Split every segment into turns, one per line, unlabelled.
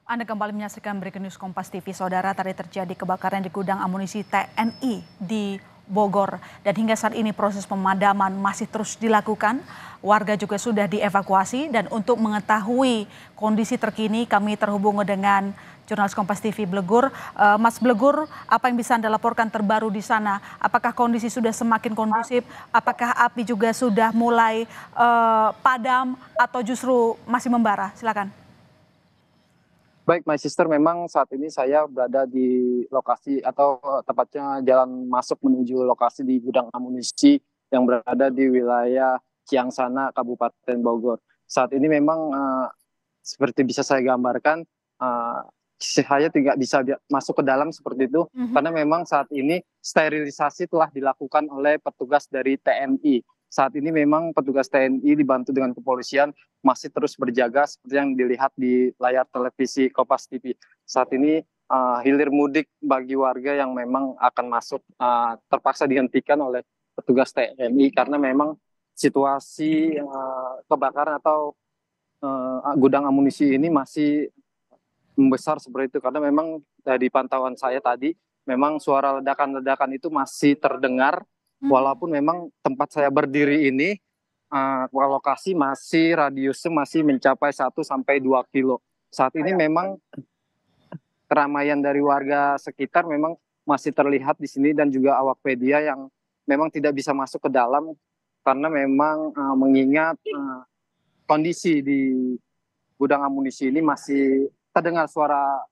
Anda kembali menyaksikan Breaking News Kompas TV. Saudara, tadi terjadi kebakaran di gudang amunisi TNI di Bogor. Dan hingga saat ini proses pemadaman masih terus dilakukan. Warga juga sudah dievakuasi. Dan untuk mengetahui kondisi terkini, kami terhubung dengan jurnalis Kompas TV Blegur. Mas Blegur, apa yang bisa Anda laporkan terbaru di sana? Apakah kondisi sudah semakin kondusif? Apakah api juga sudah mulai padam atau justru masih membara? Silakan.
Baik, my sister, memang saat ini saya berada di lokasi atau tepatnya jalan masuk menuju lokasi di gudang amunisi yang berada di wilayah Ciangsana, Kabupaten Bogor. Saat ini memang seperti bisa saya gambarkan, saya tidak bisa masuk ke dalam seperti itu, karena memang saat ini sterilisasi telah dilakukan oleh petugas dari TNI. Saat ini memang petugas TNI dibantu dengan kepolisian masih terus berjaga seperti yang dilihat di layar televisi Kompas TV. Saat ini hilir mudik bagi warga yang memang akan masuk terpaksa dihentikan oleh petugas TNI karena memang situasi kebakaran atau gudang amunisi ini masih membesar seperti itu, karena memang dari pantauan saya tadi memang suara ledakan-ledakan itu masih terdengar. Walaupun memang tempat saya berdiri ini lokasi masih radiusnya masih mencapai 1 sampai 2 kilo. Saat ini memang keramaian dari warga sekitar memang masih terlihat di sini, dan juga awak media yang memang tidak bisa masuk ke dalam karena memang mengingat kondisi di gudang amunisi ini masih terdengar suara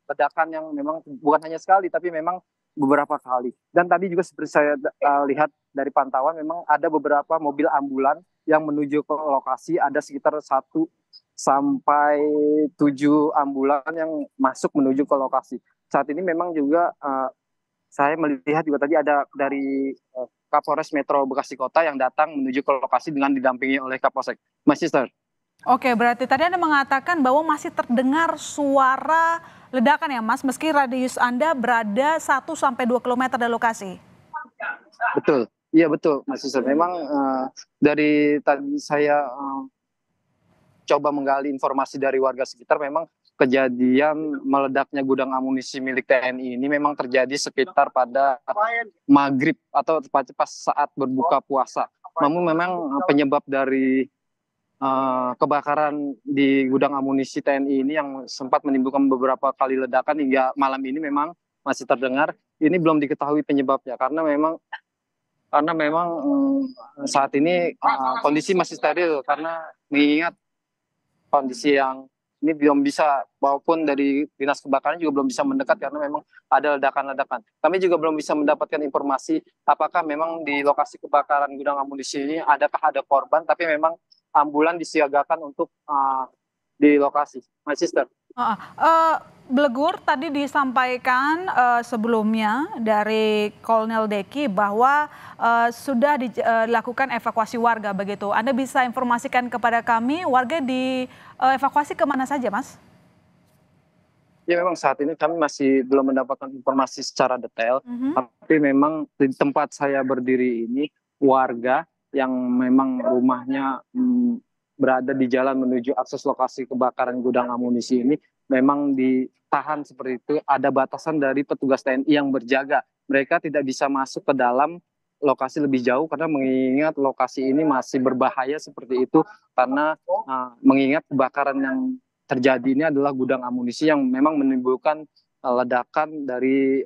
ledakan yang memang bukan hanya sekali tapi memang beberapa kali. Dan tadi juga seperti saya lihat dari pantauan, memang ada beberapa mobil ambulan yang menuju ke lokasi, ada sekitar 1 sampai 7 ambulan yang masuk menuju ke lokasi. Saat ini memang juga saya melihat juga tadi ada dari Kapolres Metro Bekasi Kota yang datang menuju ke lokasi dengan didampingi oleh Kapolsek. Mas Sister.
Oke, berarti tadi Anda mengatakan bahwa masih terdengar suara ledakan ya Mas, meski radius Anda berada 1 sampai 2 kilometer dari lokasi.
Betul, iya betul Mas Sister. Memang dari tadi saya coba menggali informasi dari warga sekitar, memang kejadian meledaknya gudang amunisi milik TNI ini memang terjadi sekitar pada maghrib atau tepatnya pas saat berbuka puasa. Namun memang penyebab dari kebakaran di gudang amunisi TNI ini yang sempat menimbulkan beberapa kali ledakan hingga malam ini memang masih terdengar. Ini belum diketahui penyebabnya karena memang saat ini kondisi masih steril, karena mengingat kondisi yang ini belum bisa, maupun dari dinas kebakaran juga belum bisa mendekat karena memang ada ledakan-ledakan. Kami juga belum bisa mendapatkan informasi apakah memang di lokasi kebakaran gudang amunisi ini adakah ada korban, tapi memang ambulan disiagakan untuk di lokasi. My sister.
Blegur, tadi disampaikan sebelumnya dari Kolonel Deki bahwa sudah dilakukan evakuasi warga begitu. Anda bisa informasikan kepada kami warga dievakuasi kemana saja, Mas?
Ya, memang saat ini kami masih belum mendapatkan informasi secara detail, tapi memang di tempat saya berdiri ini warga yang memang rumahnya berada di jalan menuju akses lokasi kebakaran gudang amunisi ini memang ditahan seperti itu. Ada batasan dari petugas TNI yang berjaga. Mereka tidak bisa masuk ke dalam lokasi lebih jauh karena mengingat lokasi ini masih berbahaya seperti itu, karena mengingat kebakaran yang terjadi ini adalah gudang amunisi yang memang menimbulkan ledakan dari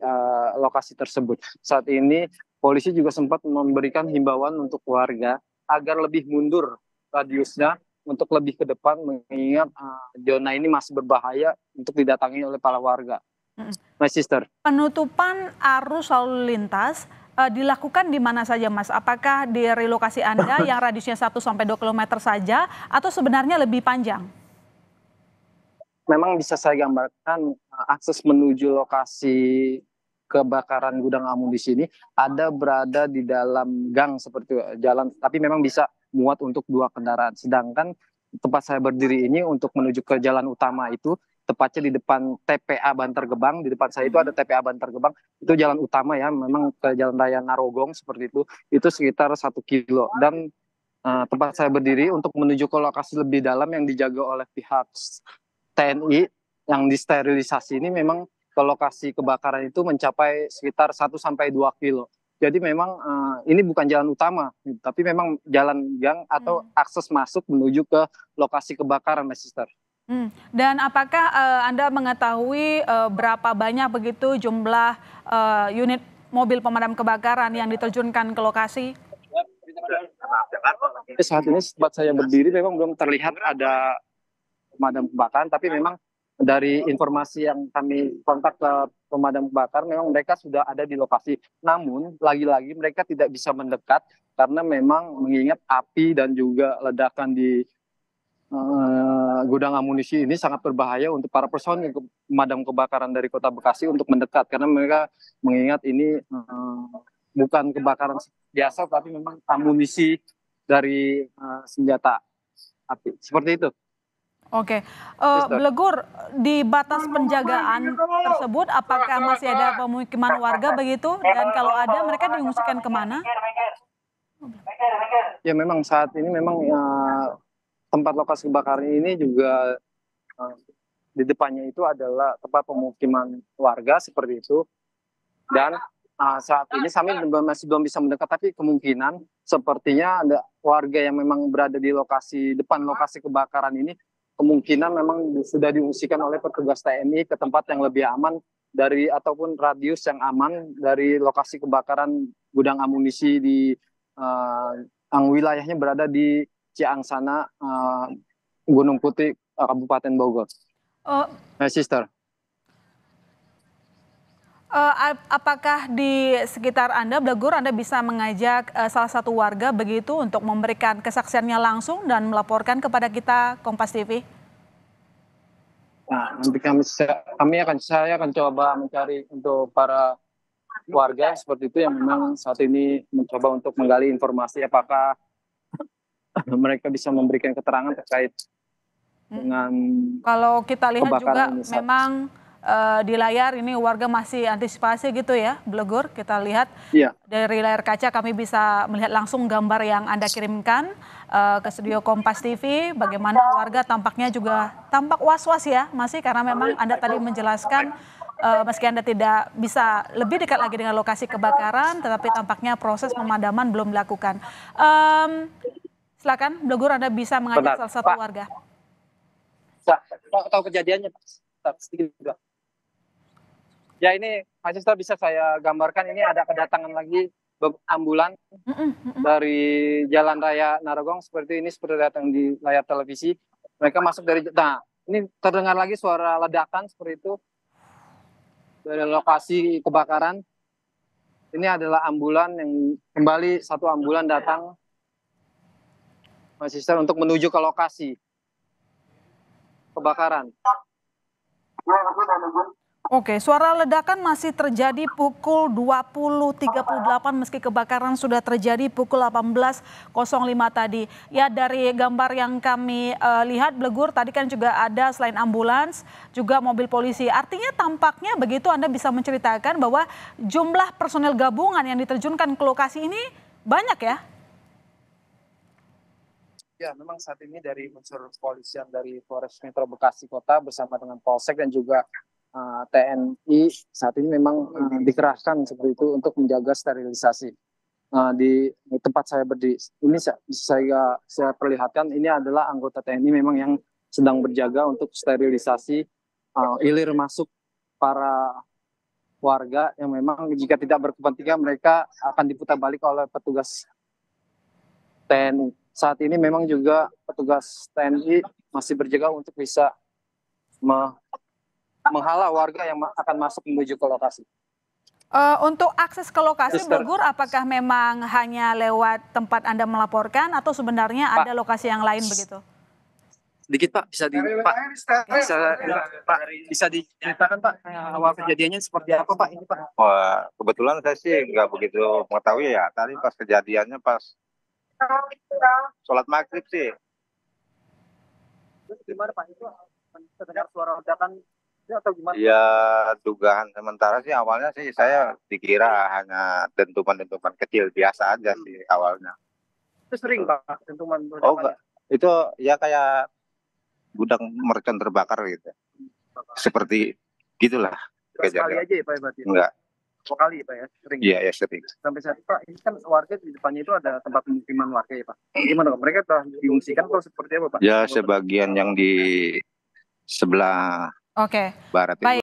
lokasi tersebut. Saat ini polisi juga sempat memberikan himbauan untuk warga agar lebih mundur radiusnya untuk lebih ke depan, mengingat zona ini masih berbahaya untuk didatangi oleh para warga. My sister.
Penutupan arus lalu lintas dilakukan di mana saja, Mas? Apakah di relokasi Anda yang radiusnya 1 sampai 2 kilometer saja atau sebenarnya lebih panjang?
Memang bisa saya gambarkan akses menuju lokasi kebakaran gudang amunisi ini ada berada di dalam gang seperti jalan, tapi memang bisa muat untuk 2 kendaraan. Sedangkan tempat saya berdiri ini untuk menuju ke jalan utama itu tepatnya di depan TPA Bantar Gebang. Di depan saya itu ada TPA Bantar Gebang, itu jalan utama ya, memang ke Jalan Raya Narogong seperti itu sekitar 1 kilo. Dan tempat saya berdiri untuk menuju ke lokasi lebih dalam yang dijaga oleh pihak TNI yang disterilisasi ini memang ke lokasi kebakaran itu mencapai sekitar 1 sampai 2 kilo. Jadi memang ini bukan jalan utama, tapi memang jalan gang atau akses masuk menuju ke lokasi kebakaran, Mas Sister.
Dan apakah Anda mengetahui berapa banyak begitu jumlah unit mobil pemadam kebakaran yang diterjunkan ke lokasi?
Saat ini tempat saya berdiri memang belum terlihat ada pemadam kebakaran, tapi memang dari informasi yang kami kontak ke pemadam kebakaran, memang mereka sudah ada di lokasi. Namun, lagi-lagi mereka tidak bisa mendekat karena memang mengingat api dan juga ledakan di gudang amunisi ini sangat berbahaya untuk para personil pemadam kebakaran dari Kota Bekasi untuk mendekat, karena mereka mengingat ini bukan kebakaran biasa, tapi memang amunisi dari senjata api. Seperti itu.
Oke, Blegur, di batas penjagaan tersebut apakah masih ada pemukiman warga begitu? Dan kalau ada, mereka diungsikan kemana?
Ya memang saat ini memang tempat lokasi kebakaran ini juga di depannya itu adalah tempat pemukiman warga seperti itu. Dan saat ini kami masih belum bisa mendekat, tapi kemungkinan sepertinya ada warga yang memang berada di lokasi depan lokasi kebakaran ini, kemungkinan memang sudah diungsikan oleh petugas TNI ke tempat yang lebih aman dari ataupun radius yang aman dari lokasi kebakaran gudang amunisi di yang wilayahnya berada di Ciangsana, Gunung Putih, Kabupaten Bogor. Sister.
Apakah di sekitar Anda, Blegur, Anda bisa mengajak salah satu warga begitu untuk memberikan kesaksiannya langsung dan melaporkan kepada kita Kompas TV?
Nah, nanti saya akan coba mencari untuk para warga seperti itu yang memang saat ini mencoba untuk menggali informasi apakah mereka bisa memberikan keterangan terkait dengan
kalau kita lihat juga
ini,
memang di layar ini warga masih antisipasi gitu ya, Blegur. Kita lihat dari layar kaca kami bisa melihat langsung gambar yang Anda kirimkan ke studio Kompas TV. Bagaimana warga tampaknya juga tampak was-was ya, masih karena memang Anda tadi menjelaskan meski Anda tidak bisa lebih dekat lagi dengan lokasi kebakaran, tetapi tampaknya proses pemadaman belum dilakukan. Silakan, Blegur, Anda bisa mengajak salah satu warga.
Tahu kejadiannya, Pak? Sedikit juga. Ya ini, Mas Sister, bisa saya gambarkan ini ada kedatangan lagi ambulan dari Jalan Raya Narogong seperti ini, seperti datang di layar televisi. Mereka masuk dari, nah ini terdengar lagi suara ledakan seperti itu dari lokasi kebakaran. Ini adalah ambulan yang kembali satu ambulan datang, Mas Sister, untuk menuju ke lokasi kebakaran.
Oke, suara ledakan masih terjadi pukul 20.38 meski kebakaran sudah terjadi pukul 18.05 tadi. Ya, dari gambar yang kami lihat, Blegur, tadi kan juga ada selain ambulans juga mobil polisi. Artinya tampaknya begitu Anda bisa menceritakan bahwa jumlah personel gabungan yang diterjunkan ke lokasi ini banyak ya?
Ya, memang saat ini dari unsur kepolisian dari Polres Metro Bekasi Kota bersama dengan Polsek dan juga TNI saat ini memang dikerahkan seperti itu untuk menjaga sterilisasi di tempat saya berdiri. Ini saya perlihatkan ini adalah anggota TNI memang yang sedang berjaga untuk sterilisasi ilir masuk para warga yang memang jika tidak berkepentingan mereka akan diputar balik oleh petugas TNI. Saat ini memang juga petugas TNI masih berjaga untuk bisa menghalau warga yang akan masuk menuju ke lokasi.
Untuk akses ke lokasi, Blegur, apakah memang hanya lewat tempat Anda melaporkan atau sebenarnya ada lokasi yang lain begitu?
Sedikit Pak, bisa diceritakan Pak awal kejadiannya seperti apa Pak ini Pak?
Wah, kebetulan saya sih nggak begitu mengetahui ya. Tadi pas kejadiannya pas sholat maghrib sih.
Terus gimana Pak, itu terdengar suara ledakan atau gimana?
Ya, dugaan sementara sih awalnya sih saya dikira hanya dentuman-dentuman kecil biasa aja sih awalnya.
Itu sering Pak dentuman?
Oh enggak, itu ya kayak gudang mercon terbakar gitu. seperti gitulah
Sekali
kejadian.
aja ya Pak ya berarti?
Enggak,
2 kali ya Pak ya? Sering?
iya ya sering.
Sampai saat ini Pak, ini kan warga di depannya itu ada tempat pemukiman warga ya Pak? Gimana Pak? Mereka telah diungsikan atau seperti apa Pak?
Ya sebagian yang di sebelah
Oke.
barat itu.
Baik.